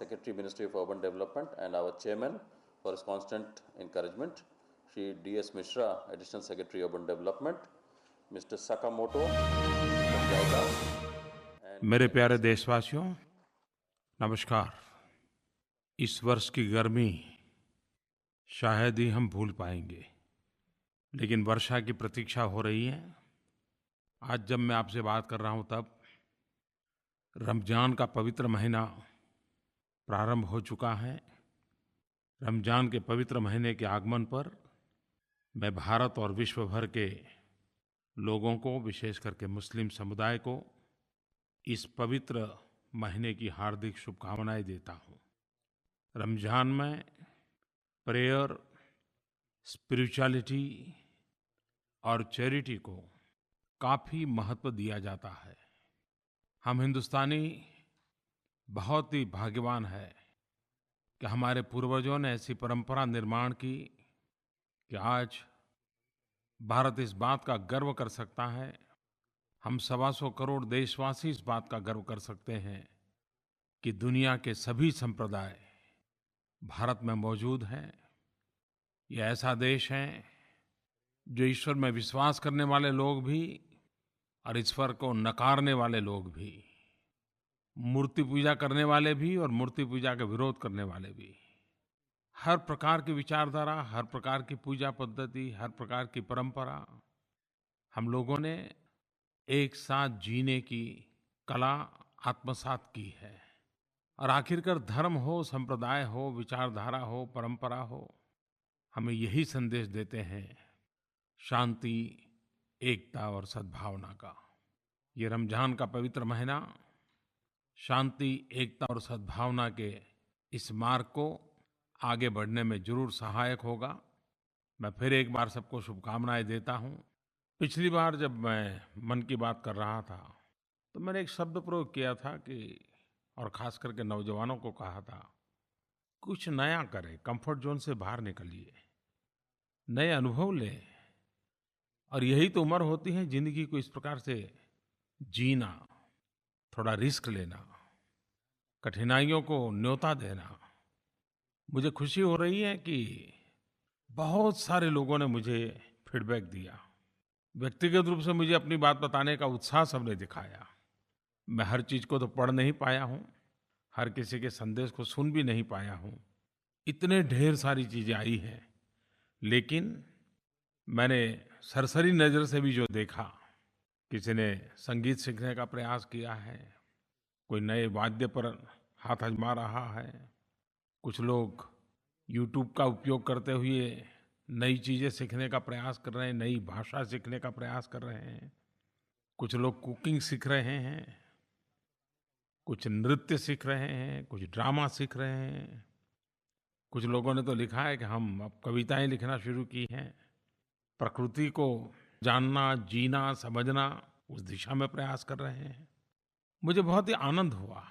Secretary Ministry of Urban Development, and our Chairman for his constant encouragement, Shri D.S. Mishra, Additional Secretary Urban Development, Mr. Sakamoto from JICA, and मेरे प्यारे देशवासियों, नमस्कार। इस वर्ष की गर्मी शायद ही हम भूल पाएंगे, लेकिन वर्षा की प्रतीक्षा हो रही है। आज जब मैं आपसे बात कर रहा हूं तब रमज़ान का पवित्र महीना प्रारंभ हो चुका है। रमज़ान के पवित्र महीने के आगमन पर मैं भारत और विश्व भर के लोगों को, विशेष करके मुस्लिम समुदाय को, इस पवित्र महीने की हार्दिक शुभकामनाएं देता हूं। रमज़ान में प्रेयर, स्पिरिचुअलिटी और चैरिटी को काफ़ी महत्व दिया जाता है। हम हिंदुस्तानी बहुत ही भाग्यवान हैं कि हमारे पूर्वजों ने ऐसी परंपरा निर्माण की कि आज भारत इस बात का गर्व कर सकता है, हम 125 करोड़ देशवासी इस बात का गर्व कर सकते हैं कि दुनिया के सभी संप्रदाय भारत में मौजूद हैं। ये ऐसा देश है जो ईश्वर में विश्वास करने वाले लोग भी और ईश्वर को नकारने वाले लोग भी, मूर्ति पूजा करने वाले भी और मूर्ति पूजा का विरोध करने वाले भी, हर प्रकार की विचारधारा, हर प्रकार की पूजा पद्धति, हर प्रकार की परंपरा, हम लोगों ने एक साथ जीने की कला आत्मसात की है। और आखिरकार धर्म हो, संप्रदाय हो, विचारधारा हो, परंपरा हो, हमें यही संदेश देते हैं, शांति, एकता और सद्भावना का। ये रमज़ान का पवित्र महीना शांति, एकता और सद्भावना के इस मार्ग को आगे बढ़ने में ज़रूर सहायक होगा। मैं फिर एक बार सबको शुभकामनाएं देता हूं। पिछली बार जब मैं मन की बात कर रहा था तो मैंने एक शब्द प्रयोग किया था कि, और ख़ास करके नौजवानों को कहा था, कुछ नया करें, कंफर्ट जोन से बाहर निकलिए, नए अनुभव लें। और यही तो उम्र होती है ज़िंदगी को इस प्रकार से जीना, थोड़ा रिस्क लेना, कठिनाइयों को न्योता देना। मुझे खुशी हो रही है कि बहुत सारे लोगों ने मुझे फीडबैक दिया। व्यक्तिगत रूप से मुझे अपनी बात बताने का उत्साह सबने दिखाया। मैं हर चीज़ को तो पढ़ नहीं पाया हूँ, हर किसी के संदेश को सुन भी नहीं पाया हूँ। इतने ढेर सारी चीज़ें आई हैं, लेकिन मैंने सरसरी नज़र से भी जो देखा, किसी ने संगीत सीखने का प्रयास किया है, कोई नए वाद्य पर हाथ आजमा रहा है, कुछ लोग यूट्यूब का उपयोग करते हुए नई चीज़ें सीखने का प्रयास कर रहे हैं, नई भाषा सीखने का प्रयास कर रहे हैं, कुछ लोग कुकिंग सीख रहे हैं, कुछ नृत्य सीख रहे हैं, कुछ ड्रामा सीख रहे हैं। कुछ लोगों ने तो लिखा है कि हम अब कविताएं लिखना शुरू की हैं। प्रकृति को जानना, जीना, समझना, उस दिशा में प्रयास कर रहे हैं। मुझे बहुत ही आनंद हुआ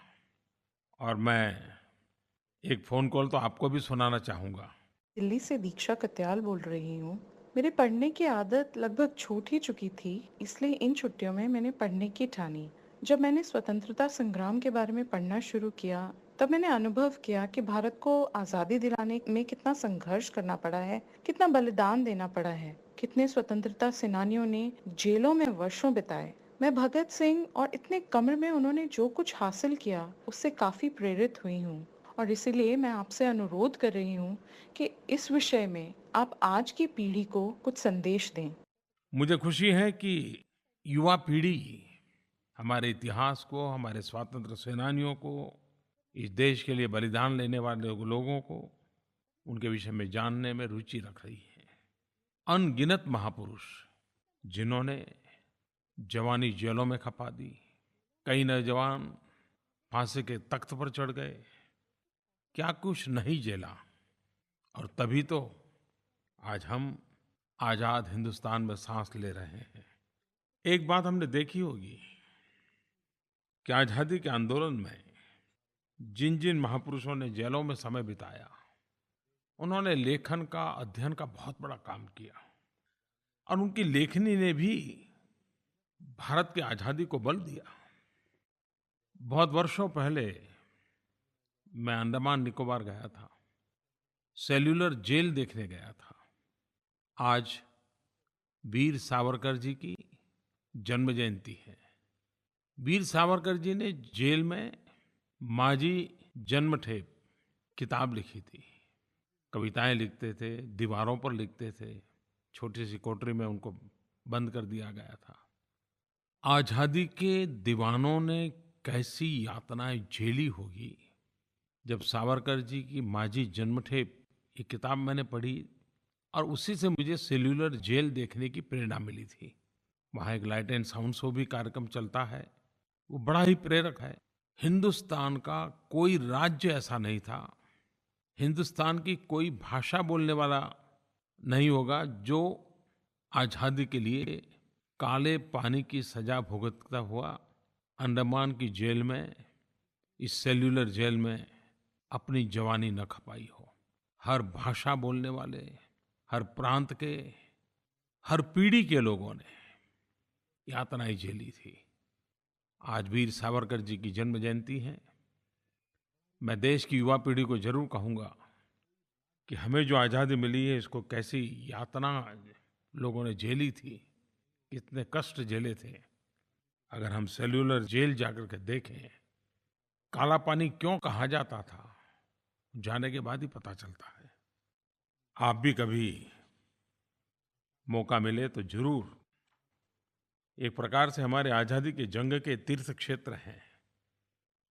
और मैं एक फ़ोन कॉल तो आपको भी सुनाना चाहूँगा। दिल्ली से दीक्षा कत्याल बोल रही हूँ। मेरे पढ़ने की आदत लगभग छूट ही चुकी थी, इसलिए इन छुट्टियों में मैंने पढ़ने की ठानी। जब मैंने स्वतंत्रता संग्राम के बारे में पढ़ना शुरू किया, तब मैंने अनुभव किया कि भारत को आज़ादी दिलाने में कितना संघर्ष करना पड़ा है, कितना बलिदान देना पड़ा है, कितने स्वतंत्रता सेनानियों ने जेलों में वर्षों बिताए। मैं भगत सिंह और इतने कम उम्र में उन्होंने जो कुछ हासिल किया, उससे काफ़ी प्रेरित हुई हूँ। और इसीलिए मैं आपसे अनुरोध कर रही हूँ कि इस विषय में आप आज की पीढ़ी को कुछ संदेश दें। मुझे खुशी है कि युवा पीढ़ी हमारे इतिहास को, हमारे स्वतंत्र सेनानियों को, इस देश के लिए बलिदान लेने वाले लोगों को, उनके विषय में जानने में रुचि रख रही है। अनगिनत महापुरुष जिन्होंने जवानी जेलों में खपा दी, कई नौजवान फांसी के तख्त पर चढ़ गए, क्या कुछ नहीं झेला, और तभी तो आज हम आज़ाद हिंदुस्तान में सांस ले रहे हैं। एक बात हमने देखी होगी कि आज़ादी के आंदोलन में जिन जिन महापुरुषों ने जेलों में समय बिताया, उन्होंने लेखन का, अध्ययन का बहुत बड़ा काम किया, और उनकी लेखनी ने भी भारत की आज़ादी को बल दिया। बहुत वर्षों पहले मैं अंडमान निकोबार गया था, सेल्युलर जेल देखने गया था। आज वीर सावरकर जी की जन्म जयंती है। वीर सावरकर जी ने जेल में माजी जन्मठेप किताब लिखी थी। कविताएं लिखते थे, दीवारों पर लिखते थे। छोटी सी कोठरी में उनको बंद कर दिया गया था। आज़ादी के दीवानों ने कैसी यातनाएं झेली होगी। जब सावरकर जी की माजी जन्मठेप ये किताब मैंने पढ़ी और उसी से मुझे सेल्युलर जेल देखने की प्रेरणा मिली थी। वहाँ एक लाइट एंड साउंड शो भी कार्यक्रम चलता है, वो बड़ा ही प्रेरक है। हिंदुस्तान का कोई राज्य ऐसा नहीं था, हिंदुस्तान की कोई भाषा बोलने वाला नहीं होगा जो आज़ादी के लिए काले पानी की सजा भुगतता हुआ अंडमान की जेल में, इस सेल्युलर जेल में अपनी जवानी न खपाई हो। हर भाषा बोलने वाले, हर प्रांत के, हर पीढ़ी के लोगों ने यातनाएं झेली थी। आज वीर सावरकर जी की जन्म जयंती है। मैं देश की युवा पीढ़ी को जरूर कहूँगा कि हमें जो आज़ादी मिली है, इसको कैसी यातना लोगों ने झेली थी, कितने कष्ट झेले थे। अगर हम सेल्युलर जेल जाकर के देखें, काला पानी क्यों कहा जाता था, जाने के बाद ही पता चलता है। आप भी कभी मौका मिले तो जरूर, एक प्रकार से हमारे आज़ादी के जंग के तीर्थ क्षेत्र हैं,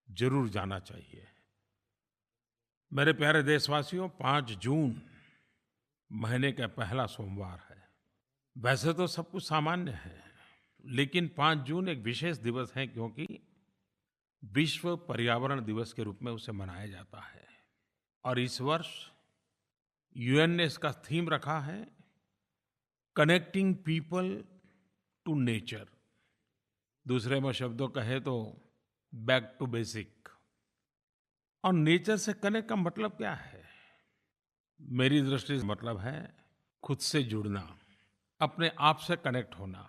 जरूर जाना चाहिए। मेरे प्यारे देशवासियों, 5 जून महीने का पहला सोमवार है। वैसे तो सब कुछ सामान्य है, लेकिन 5 जून एक विशेष दिवस है, क्योंकि विश्व पर्यावरण दिवस के रूप में उसे मनाया जाता है। और इस वर्ष यूएन ने इसका थीम रखा है, कनेक्टिंग पीपल टू नेचर। दूसरे में शब्दों कहे तो बैक टू बेसिक। और नेचर से कनेक्ट का मतलब क्या है? मेरी दृष्टि से मतलब है खुद से जुड़ना, अपने आप से कनेक्ट होना।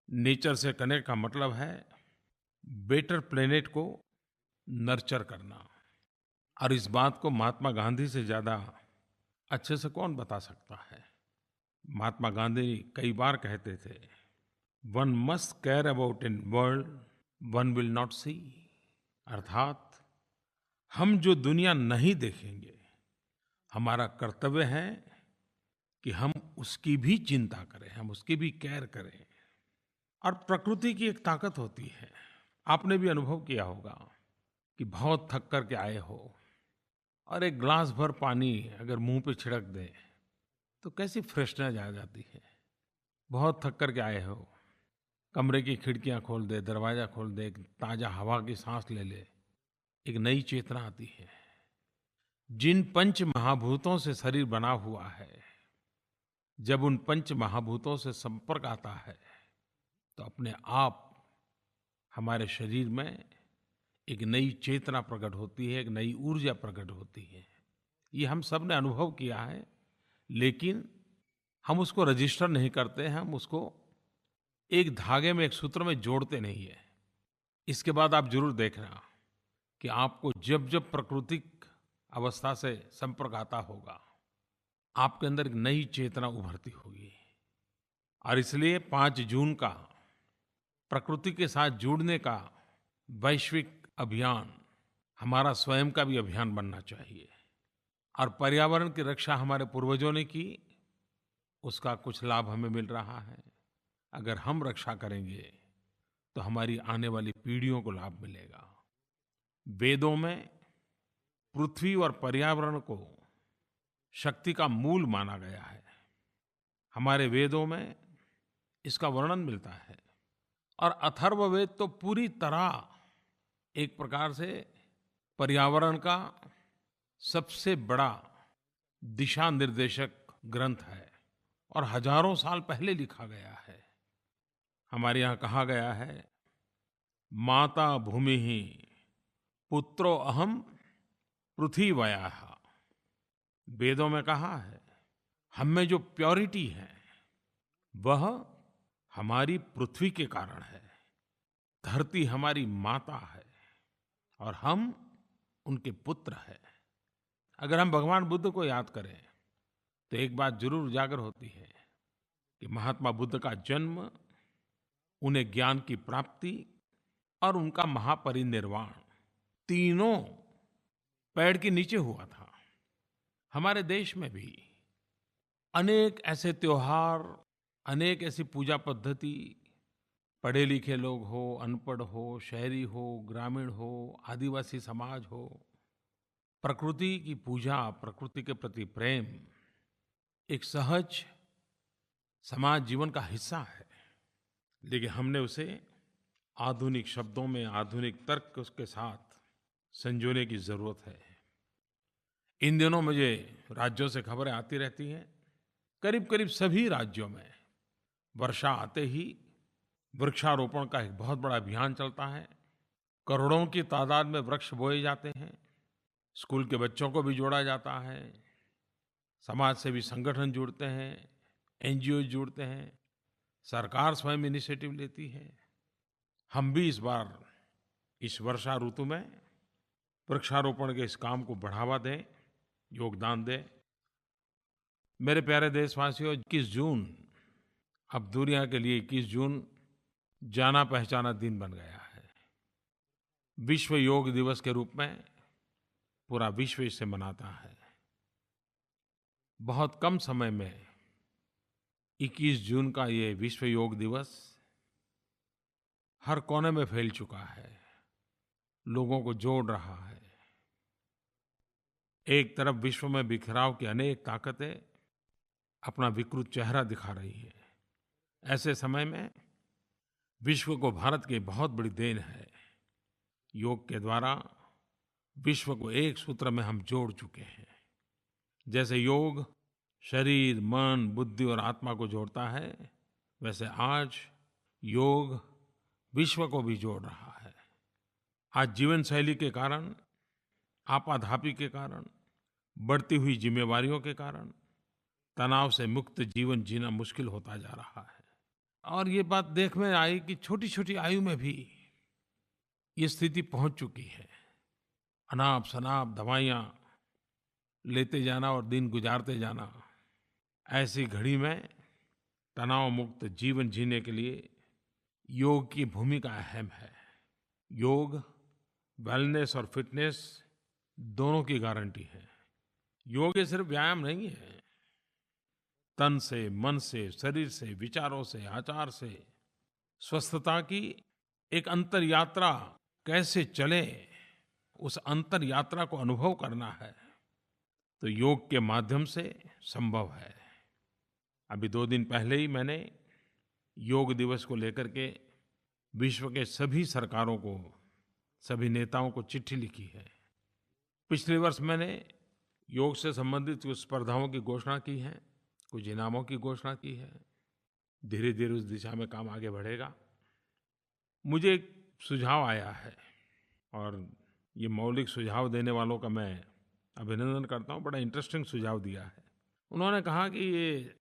नेचर से कनेक्ट का मतलब है बेटर प्लेनेट को नर्चर करना। और इस बात को महात्मा गांधी से ज्यादा अच्छे से कौन बता सकता है? महात्मा गांधी कई बार कहते थे, one must care about in world one will not see. अर्थात हम जो दुनिया नहीं देखेंगे, हमारा कर्तव्य है कि हम उसकी भी चिंता करें, हम उसकी भी केयर करें। और प्रकृति की एक ताकत होती है, आपने भी अनुभव किया होगा कि बहुत थक करके आए हो और एक ग्लास भर पानी अगर मुंह पे छिड़क दें तो कैसी फ्रेशनेस आ जाती है। बहुत थक करके आए हो, कमरे की खिड़कियां खोल दे, दरवाजा खोल दे, एक ताजा हवा की सांस ले ले, एक नई चेतना आती है। जिन पंच महाभूतों से शरीर बना हुआ है, जब उन पंच महाभूतों से संपर्क आता है तो अपने आप हमारे शरीर में एक नई चेतना प्रकट होती है, एक नई ऊर्जा प्रकट होती है। ये हम सब ने अनुभव किया है, लेकिन हम उसको रजिस्टर नहीं करते हैं, हम उसको एक धागे में, एक सूत्र में जोड़ते नहीं है। इसके बाद आप जरूर देखना कि आपको जब जब प्राकृतिक अवस्था से संपर्क आता होगा, आपके अंदर एक नई चेतना उभरती होगी। और इसलिए 5 जून का प्रकृति के साथ जुड़ने का वैश्विक अभियान हमारा स्वयं का भी अभियान बनना चाहिए। और पर्यावरण की रक्षा हमारे पूर्वजों ने की, उसका कुछ लाभ हमें मिल रहा है। अगर हम रक्षा करेंगे तो हमारी आने वाली पीढ़ियों को लाभ मिलेगा। वेदों में पृथ्वी और पर्यावरण को शक्ति का मूल माना गया है। हमारे वेदों में इसका वर्णन मिलता है। और अथर्ववेद तो पूरी तरह एक प्रकार से पर्यावरण का सबसे बड़ा दिशा निर्देशक ग्रंथ है और हजारों साल पहले लिखा गया है। हमारे यहाँ कहा गया है, माता भूमि ही पुत्रो अहम पृथ्वीवयाः। वेदों में कहा है, हम में जो प्योरिटी है वह हमारी पृथ्वी के कारण है। धरती हमारी माता है और हम उनके पुत्र हैं। अगर हम भगवान बुद्ध को याद करें तो एक बात जरूर उजागर होती है कि महात्मा बुद्ध का जन्म, उन्हें ज्ञान की प्राप्ति और उनका महापरिनिर्वाण तीनों पेड़ के नीचे हुआ था। हमारे देश में भी अनेक ऐसे त्योहार, अनेक ऐसी पूजा पद्धति, पढ़े लिखे लोग हो, अनपढ़ हो, शहरी हो, ग्रामीण हो, आदिवासी समाज हो, प्रकृति की पूजा, प्रकृति के प्रति प्रेम एक सहज समाज जीवन का हिस्सा है। लेकिन हमने उसे आधुनिक शब्दों में, आधुनिक तर्क उसके साथ संजोने की जरूरत है। इन दिनों मुझे राज्यों से खबरें आती रहती हैं। करीब करीब सभी राज्यों में वर्षा आते ही वृक्षारोपण का एक बहुत बड़ा अभियान चलता है। करोड़ों की तादाद में वृक्ष बोए जाते हैं। स्कूल के बच्चों को भी जोड़ा जाता है। समाज सेवी संगठन जुड़ते हैं, एनजीओ जुड़ते हैं, सरकार स्वयं इनिशिएटिव लेती है। हम भी इस बार इस वर्षा ऋतु में वृक्षारोपण के इस काम को बढ़ावा दें, योगदान दें। मेरे प्यारे देशवासियों, 21 जून अब दुनिया के लिए 21 जून जाना पहचाना दिन बन गया है। विश्व योग दिवस के रूप में पूरा विश्व इसे मनाता है। बहुत कम समय में 21 जून का ये विश्व योग दिवस हर कोने में फैल चुका है, लोगों को जोड़ रहा है। एक तरफ विश्व में बिखराव की अनेक ताकतें अपना विकृत चेहरा दिखा रही है। ऐसे समय में विश्व को भारत की बहुत बड़ी देन है। योग के द्वारा विश्व को एक सूत्र में हम जोड़ चुके हैं। जैसे योग शरीर, मन, बुद्धि और आत्मा को जोड़ता है, वैसे आज योग विश्व को भी जोड़ रहा है। आज जीवन शैली के कारण, आपाधापी के कारण, बढ़ती हुई जिम्मेवारियों के कारण तनाव से मुक्त जीवन जीना मुश्किल होता जा रहा है। और ये बात देख में आई कि छोटी छोटी आयु में भी ये स्थिति पहुंच चुकी है। अनाप शनाप दवाइयाँ लेते जाना और दिन गुजारते जाना। ऐसी घड़ी में तनाव मुक्त जीवन जीने के लिए योग की भूमिका अहम है। योग वेलनेस और फिटनेस दोनों की गारंटी है। योग ये सिर्फ व्यायाम नहीं है। तन से, मन से, शरीर से, विचारों से, आचार से स्वस्थता की एक अंतर यात्रा कैसे चले, उस अंतर यात्रा को अनुभव करना है तो योग के माध्यम से संभव है। अभी 2 दिन पहले ही मैंने योग दिवस को लेकर के विश्व के सभी सरकारों को, सभी नेताओं को चिट्ठी लिखी है। पिछले वर्ष मैंने योग से संबंधित कुछ स्पर्धाओं की घोषणा की है, कुछ इनामों की घोषणा की है। धीरे धीरे उस दिशा में काम आगे बढ़ेगा। मुझे एक सुझाव आया है और ये मौलिक सुझाव देने वालों का मैं अभिनंदन करता हूँ। बड़ा इंटरेस्टिंग सुझाव दिया है। उन्होंने कहा कि ये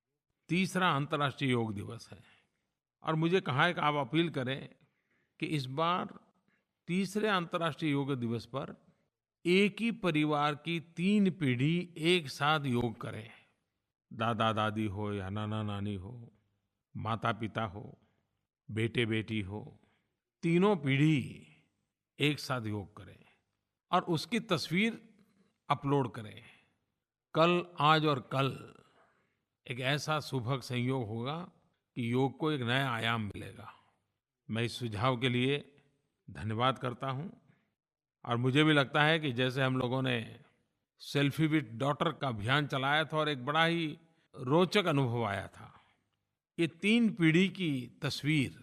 3रा अंतर्राष्ट्रीय योग दिवस है और मुझे कहा है कि आप अपील करें कि इस बार 3रे अंतर्राष्ट्रीय योग दिवस पर एक ही परिवार की 3 पीढ़ी एक साथ योग करें। दादा दादी हो या नाना नानी हो, माता पिता हो, बेटे बेटी हो, तीनों पीढ़ी एक साथ योग करें और उसकी तस्वीर अपलोड करें। कल, आज और कल एक ऐसा सुभग संयोग होगा कि योग को एक नया आयाम मिलेगा। मैं इस सुझाव के लिए धन्यवाद करता हूँ और मुझे भी लगता है कि जैसे हम लोगों ने सेल्फी विथ डॉटर का अभियान चलाया था और एक बड़ा ही रोचक अनुभव आया था। ये 3 पीढ़ी की तस्वीर,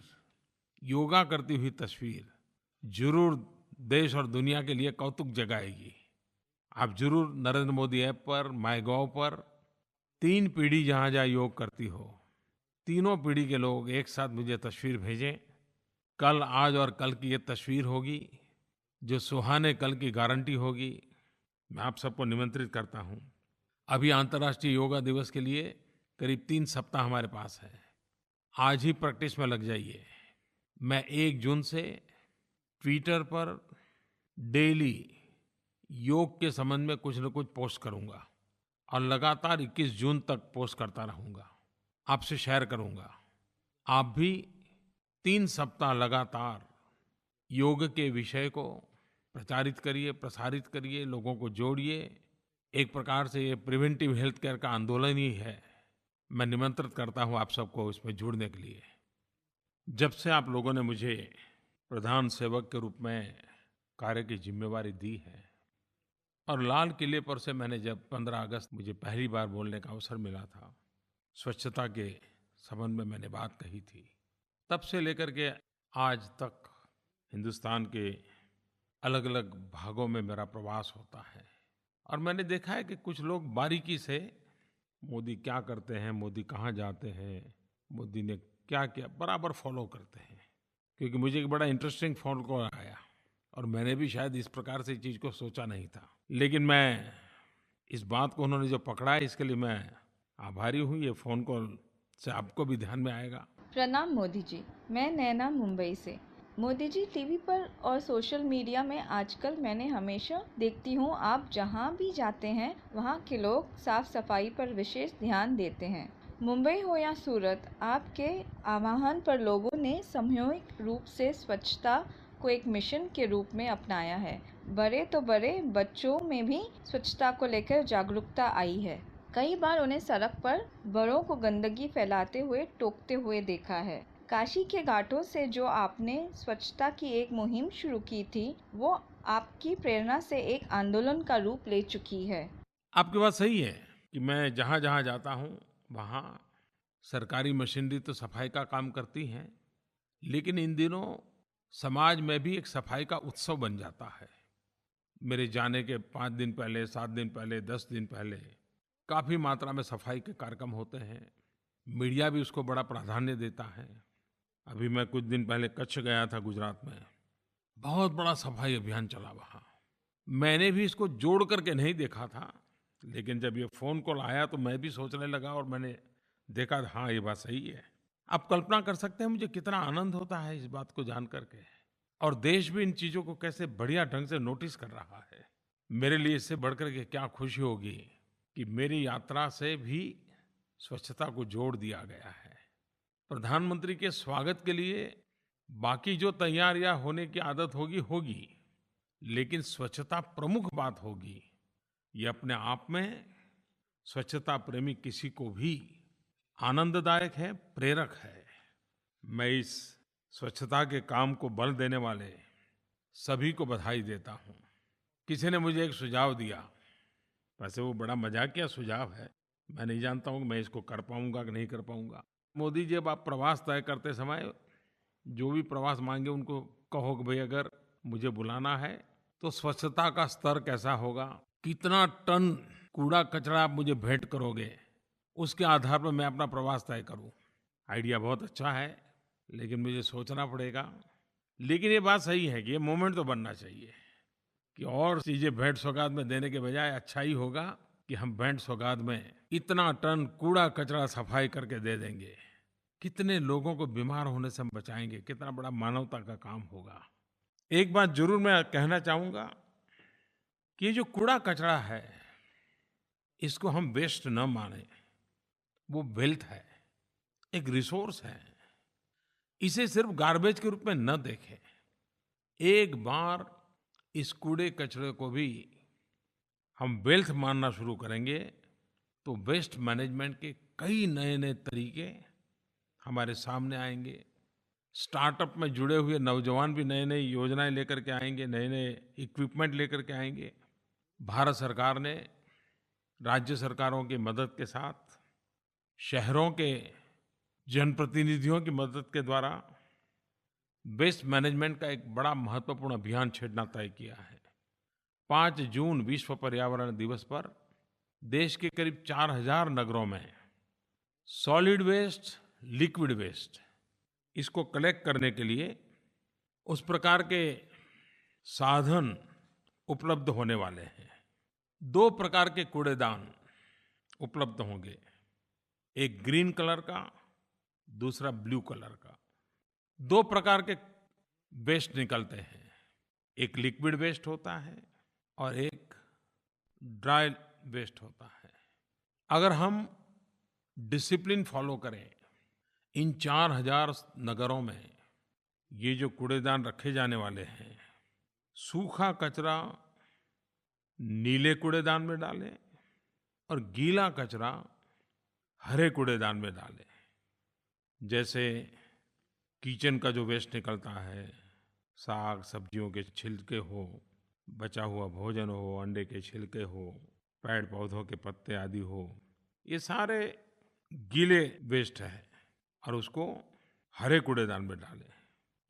योगा करती हुई तस्वीर जरूर देश और दुनिया के लिए कौतुक जगाएगी। आप जरूर नरेंद्र मोदी ऐप पर, माईगोव पर 3 पीढ़ी जहाँ जहाँ योग करती हो, तीनों पीढ़ी के लोग एक साथ मुझे तस्वीर भेजें। कल, आज और कल की ये तस्वीर होगी जो सुहाने कल की गारंटी होगी। मैं आप सबको निमंत्रित करता हूँ। अभी अंतर्राष्ट्रीय योगा दिवस के लिए करीब 3 सप्ताह हमारे पास है। आज ही प्रैक्टिस में लग जाइए। मैं 1 जून से ट्विटर पर डेली योग के संबंध में कुछ न कुछ पोस्ट करूंगा और लगातार 21 जून तक पोस्ट करता रहूंगा, आपसे शेयर करूंगा। आप भी 3 सप्ताह लगातार योग के विषय को प्रचारित करिए, प्रसारित करिए, लोगों को जोड़िए। एक प्रकार से ये प्रिवेंटिव हेल्थ केयर का आंदोलन ही है। मैं निमंत्रित करता हूँ आप सबको इसमें जुड़ने के लिए। जब से आप लोगों ने मुझे प्रधान सेवक के रूप में कार्य की जिम्मेवारी दी है और लाल किले पर से मैंने जब 15 अगस्त मुझे पहली बार बोलने का अवसर मिला था, स्वच्छता के संबंध में मैंने बात कही थी, तब से लेकर के आज तक हिंदुस्तान के अलग-अलग भागों में मेरा प्रवास होता है और मैंने देखा है कि कुछ लोग बारीकी से मोदी क्या करते हैं, मोदी कहाँ जाते हैं, मोदी ने क्या किया, बराबर फॉलो करते हैं। क्योंकि मुझे एक बड़ा इंटरेस्टिंग फ़ोन कॉल आया और मैंने भी शायद इस प्रकार से चीज़ को सोचा नहीं था, लेकिन मैं इस बात को उन्होंने जो पकड़ा है इसके लिए मैं आभारी हूँ। ये फ़ोन कॉल से आपको भी ध्यान में आएगा। प्रणाम मोदी जी, मैं नैना मुंबई से। मोदी जी, टीवी पर और सोशल मीडिया में आजकल मैंने हमेशा देखती हूँ आप जहाँ भी जाते हैं वहाँ के लोग साफ सफाई पर विशेष ध्यान देते हैं। मुंबई हो या सूरत, आपके आह्वान पर लोगों ने सामूहिक रूप से स्वच्छता को एक मिशन के रूप में अपनाया है। बड़े तो बड़े, बच्चों में भी स्वच्छता को लेकर जागरूकता आई है। कई बार उन्हें सड़क पर बड़ों को गंदगी फैलाते हुए टोकते हुए देखा है। काशी के घाटों से जो आपने स्वच्छता की एक मुहिम शुरू की थी, वो आपकी प्रेरणा से एक आंदोलन का रूप ले चुकी है। आपकी बात सही है कि मैं जहाँ-जहाँ जाता हूँ वहाँ सरकारी मशीनरी तो सफाई का काम करती हैं, लेकिन इन दिनों समाज में भी एक सफाई का उत्सव बन जाता है। मेरे जाने के 5 दिन पहले, 7 दिन पहले, 10 दिन पहले काफ़ी मात्रा में सफाई के कार्यक्रम होते हैं। मीडिया भी उसको बड़ा प्राधान्य देता है। अभी मैं कुछ दिन पहले कच्छ गया था, गुजरात में। बहुत बड़ा सफाई अभियान चला वहाँ। मैंने भी इसको जोड़ करके नहीं देखा था, लेकिन जब ये फ़ोन कॉल आया तो मैं भी सोचने लगा और मैंने देखा, हाँ, ये बात सही है। आप कल्पना कर सकते हैं मुझे कितना आनंद होता है इस बात को जान करके, और देश भी इन चीज़ों को कैसे बढ़िया ढंग से नोटिस कर रहा है। मेरे लिए इससे बढ़कर के क्या खुशी होगी कि मेरी यात्रा से भी स्वच्छता को जोड़ दिया गया है। प्रधानमंत्री के स्वागत के लिए बाकी जो तैयारियां होने की आदत होगी, लेकिन स्वच्छता प्रमुख बात होगी। ये अपने आप में स्वच्छता प्रेमी किसी को भी आनंददायक है, प्रेरक है। मैं इस स्वच्छता के काम को बल देने वाले सभी को बधाई देता हूँ। किसी ने मुझे एक सुझाव दिया, वैसे वो बड़ा मजाकिया सुझाव है, मैं नहीं जानता हूँ कि मैं इसको कर पाऊंगा कि नहीं कर पाऊंगा। मोदी जी, अब आप प्रवास तय करते समय जो भी प्रवास मांगे उनको कहो कि भाई अगर मुझे बुलाना है तो स्वच्छता का स्तर कैसा होगा, कितना टन कूड़ा कचरा आप मुझे भेंट करोगे, उसके आधार पर मैं अपना प्रवास तय करूँ। आइडिया बहुत अच्छा है, लेकिन मुझे सोचना पड़ेगा। लेकिन ये बात सही है कि ये मोमेंट तो बनना चाहिए कि और चीज़ें भेंट सौगात में देने के बजाय अच्छा ही होगा कि हम भेंट सौगात में इतना टन कूड़ा कचरा सफाई करके दे देंगे। कितने लोगों को बीमार होने से हम बचाएंगे, कितना बड़ा मानवता का काम होगा। एक बात जरूर मैं कहना चाहूँगा कि ये जो कूड़ा कचरा है, इसको हम वेस्ट न माने, वो वेल्थ है, एक रिसोर्स है। इसे सिर्फ गार्बेज के रूप में न देखें। एक बार इस कूड़े कचरे को भी हम वेल्थ मानना शुरू करेंगे तो वेस्ट मैनेजमेंट के कई नए-नए तरीके हमारे सामने आएंगे। स्टार्टअप में जुड़े हुए नौजवान भी नई-नई योजनाएं लेकर के आएंगे, नए-नए इक्विपमेंट लेकर के आएंगे। भारत सरकार ने राज्य सरकारों की मदद के साथ, शहरों के जनप्रतिनिधियों की मदद के द्वारा वेस्ट मैनेजमेंट का एक बड़ा महत्वपूर्ण अभियान छेड़ना तय किया है। 5 जून विश्व पर्यावरण दिवस पर देश के करीब 4000 नगरों में सॉलिड वेस्ट, लिक्विड वेस्ट, इसको कलेक्ट करने के लिए उस प्रकार के साधन उपलब्ध होने वाले हैं। 2 प्रकार के कूड़ेदान उपलब्ध होंगे, एक ग्रीन कलर का, दूसरा ब्लू कलर का। 2 प्रकार के वेस्ट निकलते हैं, एक लिक्विड वेस्ट होता है और एक ड्राई वेस्ट होता है। अगर हम डिसिप्लिन फॉलो करें, इन 4000 नगरों में ये जो कूड़ेदान रखे जाने वाले हैं, सूखा कचरा नीले कूड़ेदान में डालें और गीला कचरा हरे कूड़ेदान में डालें। जैसे किचन का जो वेस्ट निकलता है, साग सब्जियों के छिलके हो, बचा हुआ भोजन हो, अंडे के छिलके हो, पेड़ पौधों के पत्ते आदि हो, ये सारे गीले वेस्ट है और उसको हरे कूड़ेदान में डालें।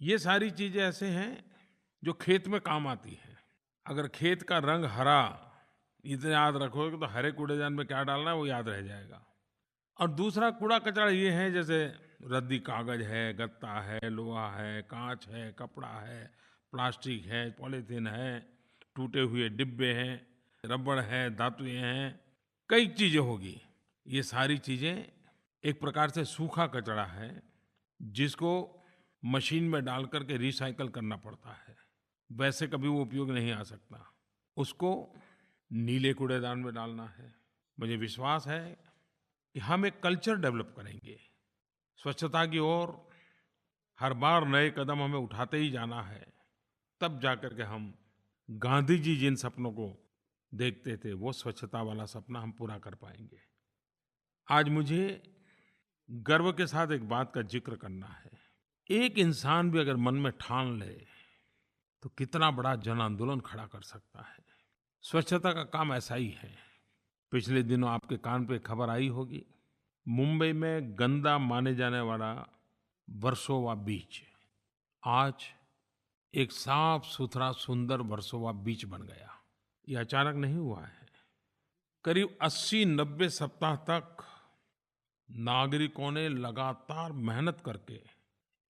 ये सारी चीज़ें ऐसे हैं जो खेत में काम आती हैं। अगर खेत का रंग हरा इतना याद रखोगे तो हरे कूड़ेदान में क्या डालना है वो याद रह जाएगा। और दूसरा कूड़ा कचरा ये है, जैसे रद्दी कागज है, गत्ता है, लोहा है, कांच है, कपड़ा है, प्लास्टिक है, पॉलीथीन है, टूटे हुए डिब्बे हैं, रबड़ है, धातुएं हैं, कई चीज़ें होगी। ये सारी चीज़ें एक प्रकार से सूखा कचरा है जिसको मशीन में डाल करके रिसाइकल करना पड़ता है। वैसे कभी वो उपयोग नहीं आ सकता। उसको नीले कूड़ेदान में डालना है। मुझे विश्वास है कि हम एक कल्चर डेवलप करेंगे स्वच्छता की ओर। हर बार नए कदम हमें उठाते ही जाना है, तब जाकर के हम गांधी जी जिन सपनों को देखते थे वो स्वच्छता वाला सपना हम पूरा कर पाएंगे। आज मुझे गर्व के साथ एक बात का जिक्र करना है। एक इंसान भी अगर मन में ठान ले तो कितना बड़ा जन आंदोलन खड़ा कर सकता है। स्वच्छता का काम ऐसा ही है। पिछले दिनों आपके कान पे खबर आई होगी, मुंबई में गंदा माने जाने वाला वर्सोवा बीच आज एक साफ सुथरा सुंदर वर्सोवा बीच बन गया। ये अचानक नहीं हुआ है। करीब 80-90 सप्ताह तक नागरिकों ने लगातार मेहनत करके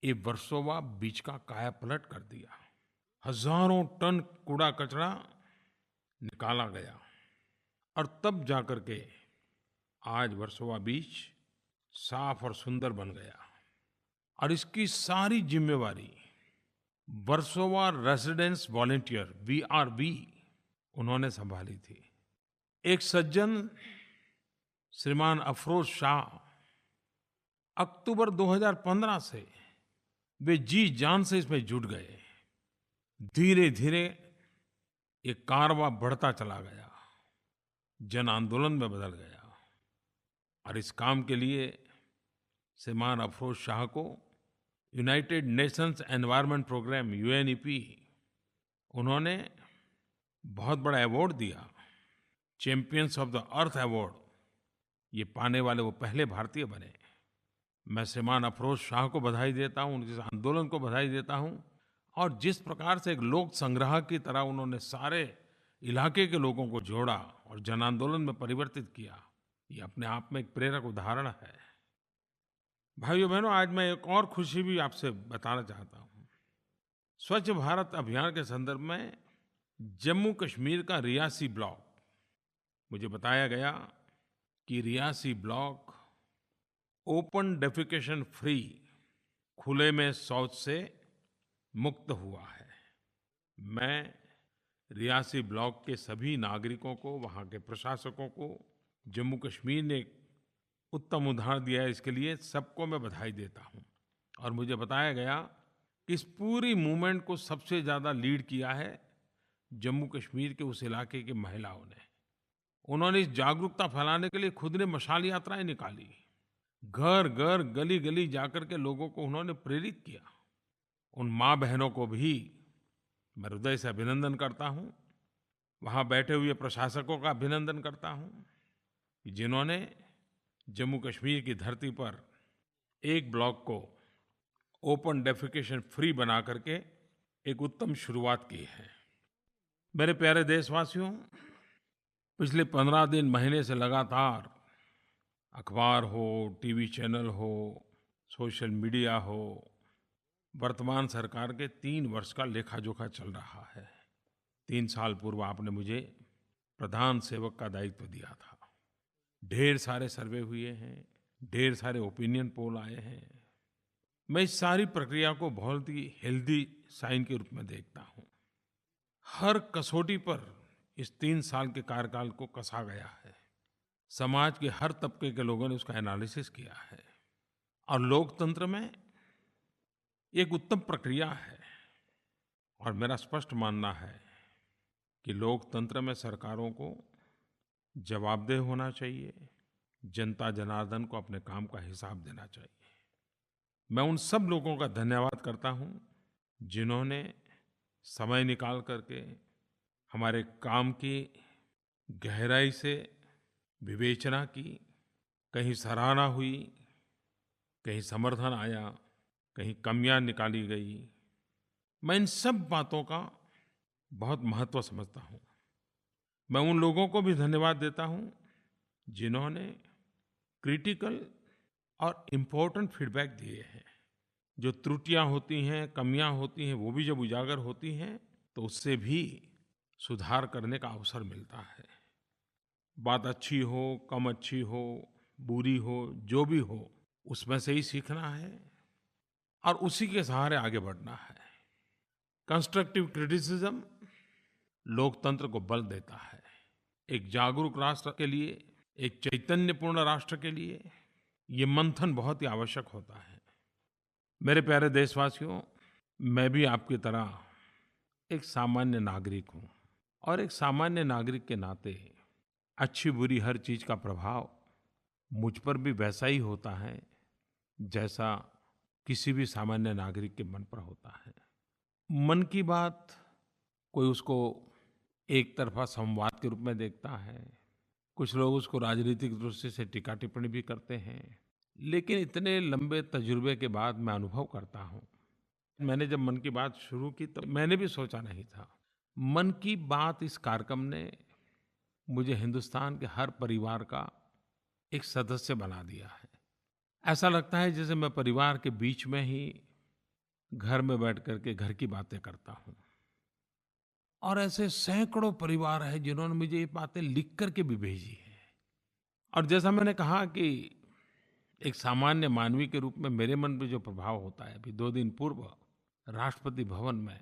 ये वर्सोवा बीच का कायापलट कर दिया। हजारों टन कूड़ा कचरा निकाला गया और तब जाकर के आज वर्सोवा बीच साफ और सुंदर बन गया। और इसकी सारी जिम्मेवारी वर्सोवा रेजिडेंस वॉलंटियर VRV उन्होंने संभाली थी। एक सज्जन श्रीमान अफरोज शाह अक्टूबर 2015 से वे जी जान से इसमें जुट गए। धीरे धीरे ये कारवां बढ़ता चला गया, जन आंदोलन में बदल गया। और इस काम के लिए श्रीमान अफरोज शाह को United Nations Environment Programme UNEP उन्होंने बहुत बड़ा अवार्ड दिया, champions of the earth award. ये पाने वाले वो पहले भारतीय बने। मैं श्रीमान अफरोज शाह को बधाई देता हूँ, उनके आंदोलन को बधाई देता हूँ। और जिस प्रकार से एक लोक संग्रह की तरह उन्होंने सारे इलाके के लोगों को जोड़ा और जन आंदोलन में परिवर्तित किया, ये अपने आप में एक प्रेरक उदाहरण है। भाइयों बहनों, आज मैं एक और खुशी भी आपसे बताना चाहता हूँ। स्वच्छ भारत अभियान के संदर्भ में जम्मू कश्मीर का रियासी ब्लॉक, मुझे बताया गया कि Reasi block open defecation free, खुले में शौच से मुक्त हुआ है। मैं रियासी ब्लॉक के सभी नागरिकों को, वहाँ के प्रशासकों को, जम्मू कश्मीर ने एक उत्तम उदाहरण दिया है, इसके लिए सबको मैं बधाई देता हूँ। और मुझे बताया गया कि इस पूरी मूवमेंट को सबसे ज़्यादा लीड किया है जम्मू कश्मीर के उस इलाके की महिलाओं ने। उन्होंने इस जागरूकता फैलाने के लिए खुद ने मशाल यात्राएं निकाली, घर घर गली गली जाकर के लोगों को उन्होंने प्रेरित किया। उन माँ बहनों को भी मैं हृदय से अभिनंदन करता हूँ, वहाँ बैठे हुए प्रशासकों का अभिनंदन करता हूँ कि जिन्होंने जम्मू कश्मीर की धरती पर एक ब्लॉक को ओपन डेफिकेशन फ्री बना करके एक उत्तम शुरुआत की है। मेरे प्यारे देशवासियों, पिछले 15 दिन महीने से लगातार अखबार हो, टीवी चैनल हो, सोशल मीडिया हो, वर्तमान सरकार के 3 वर्ष का लेखा जोखा चल रहा है। 3 साल पूर्व आपने मुझे प्रधान सेवक का दायित्व दिया था। ढेर सारे सर्वे हुए हैं, ढेर सारे ओपिनियन पोल आए हैं। मैं इस सारी प्रक्रिया को बहुत ही हेल्दी साइन के रूप में देखता हूँ। हर कसौटी पर इस 3 साल के कार्यकाल को कसा गया है। समाज के हर तबके के लोगों ने उसका एनालिसिस किया है और लोकतंत्र में एक उत्तम प्रक्रिया है। और मेरा स्पष्ट मानना है कि लोकतंत्र में सरकारों को जवाबदेह होना चाहिए, जनता जनार्दन को अपने काम का हिसाब देना चाहिए। मैं उन सब लोगों का धन्यवाद करता हूँ जिन्होंने समय निकाल करके हमारे काम की गहराई से विवेचना की, कहीं सराहना हुई, कहीं समर्थन आया, कहीं कमियां निकाली गई। मैं इन सब बातों का बहुत महत्व समझता हूँ। मैं उन लोगों को भी धन्यवाद देता हूँ जिन्होंने क्रिटिकल और इम्पोर्टेंट फीडबैक दिए हैं। जो त्रुटियां होती हैं, कमियां होती हैं, वो भी जब उजागर होती हैं तो उससे भी सुधार करने का अवसर मिलता है। बात अच्छी हो, कम अच्छी हो, बुरी हो, जो भी हो, उसमें से ही सीखना है और उसी के सहारे आगे बढ़ना है। कंस्ट्रक्टिव क्रिटिसिज्म लोकतंत्र को बल देता है। एक जागरूक राष्ट्र के लिए, एक चैतन्यपूर्ण राष्ट्र के लिए ये मंथन बहुत ही आवश्यक होता है। मेरे प्यारे देशवासियों, मैं भी आपकी तरह एक सामान्य नागरिक हूँ और एक सामान्य नागरिक के नाते अच्छी बुरी हर चीज़ का प्रभाव मुझ पर भी वैसा ही होता है जैसा किसी भी सामान्य नागरिक के मन पर होता है। मन की बात कोई उसको एक तरफा संवाद के रूप में देखता है, कुछ लोग उसको राजनीतिक दृष्टि से टीका टिप्पणी भी करते हैं। लेकिन इतने लंबे तजुर्बे के बाद मैं अनुभव करता हूँ, मैंने जब मन की बात शुरू की तो मैंने भी सोचा नहीं था। मन की बात इस कार्यक्रम ने मुझे हिंदुस्तान के हर परिवार का एक सदस्य बना दिया है। ऐसा लगता है जैसे मैं परिवार के बीच में ही घर में बैठ करके घर की बातें करता हूँ। और ऐसे सैकड़ों परिवार हैं जिन्होंने मुझे ये बातें लिख करके भी भेजी है। और जैसा मैंने कहा कि एक सामान्य मानवी के रूप में मेरे मन पर जो प्रभाव होता है, अभी 2 दिन पूर्व राष्ट्रपति भवन में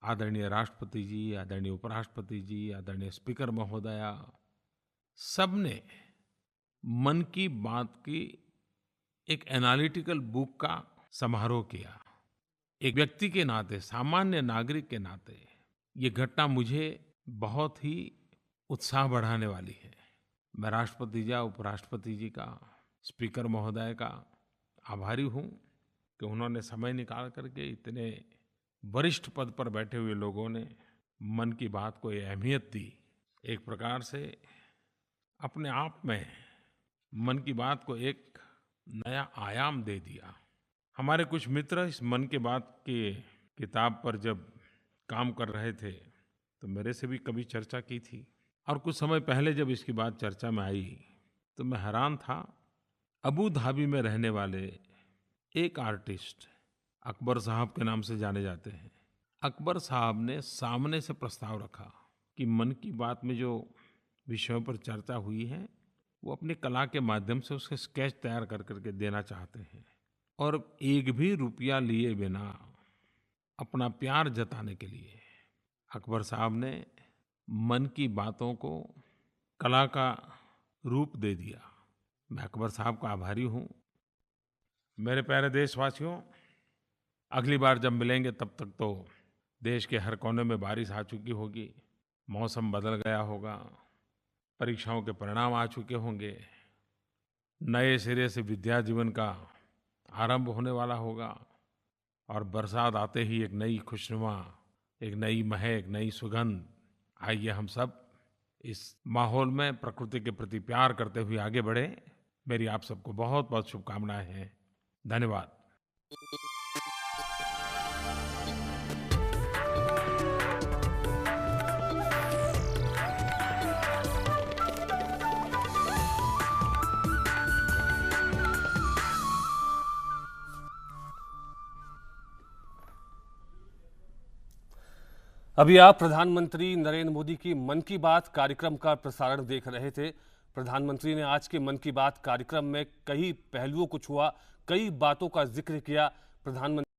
आदरणीय राष्ट्रपति जी, आदरणीय उपराष्ट्रपति जी, आदरणीय स्पीकर महोदया, सबने मन की बात की एक एनालिटिकल बुक का समारोह किया। एक व्यक्ति के नाते, सामान्य नागरिक के नाते ये घटना मुझे बहुत ही उत्साह बढ़ाने वाली है। मैं राष्ट्रपति जी, उपराष्ट्रपति जी का, स्पीकर महोदय का आभारी हूँ कि उन्होंने समय निकाल करके इतने वरिष्ठ पद पर बैठे हुए लोगों ने मन की बात को ये अहमियत दी। एक प्रकार से अपने आप में मन की बात को एक नया आयाम दे दिया। हमारे कुछ मित्र इस मन की बात की किताब पर जब काम कर रहे थे तो मेरे से भी कभी चर्चा की थी। और कुछ समय पहले जब इसकी बात चर्चा में आई तो मैं हैरान था। अबू धाबी में रहने वाले एक आर्टिस्ट अकबर साहब के नाम से जाने जाते हैं। अकबर साहब ने सामने से प्रस्ताव रखा कि मन की बात में जो विषयों पर चर्चा हुई है वो अपनी कला के माध्यम से उसके स्केच तैयार कर करके देना चाहते हैं और एक भी रुपया लिए बिना अपना प्यार जताने के लिए अकबर साहब ने मन की बातों को कला का रूप दे दिया। मैं अकबर साहब का आभारी हूँ। मेरे प्यारे देशवासियों, अगली बार जब मिलेंगे तब तक तो देश के हर कोने में बारिश आ चुकी होगी, मौसम बदल गया होगा, परीक्षाओं के परिणाम आ चुके होंगे, नए सिरे से विद्या जीवन का आरंभ होने वाला होगा और बरसात आते ही एक नई खुशनुमा, एक नई महक, नई सुगंध। आइए हम सब इस माहौल में प्रकृति के प्रति प्यार करते हुए आगे बढ़ें। मेरी आप सबको बहुत बहुत शुभकामनाएं हैं। धन्यवाद। अभी आप प्रधानमंत्री नरेंद्र मोदी की मन की बात कार्यक्रम का प्रसारण देख रहे थे। प्रधानमंत्री ने आज के मन की बात कार्यक्रम में कई पहलुओं को छुआ, कई बातों का जिक्र किया। प्रधानमंत्री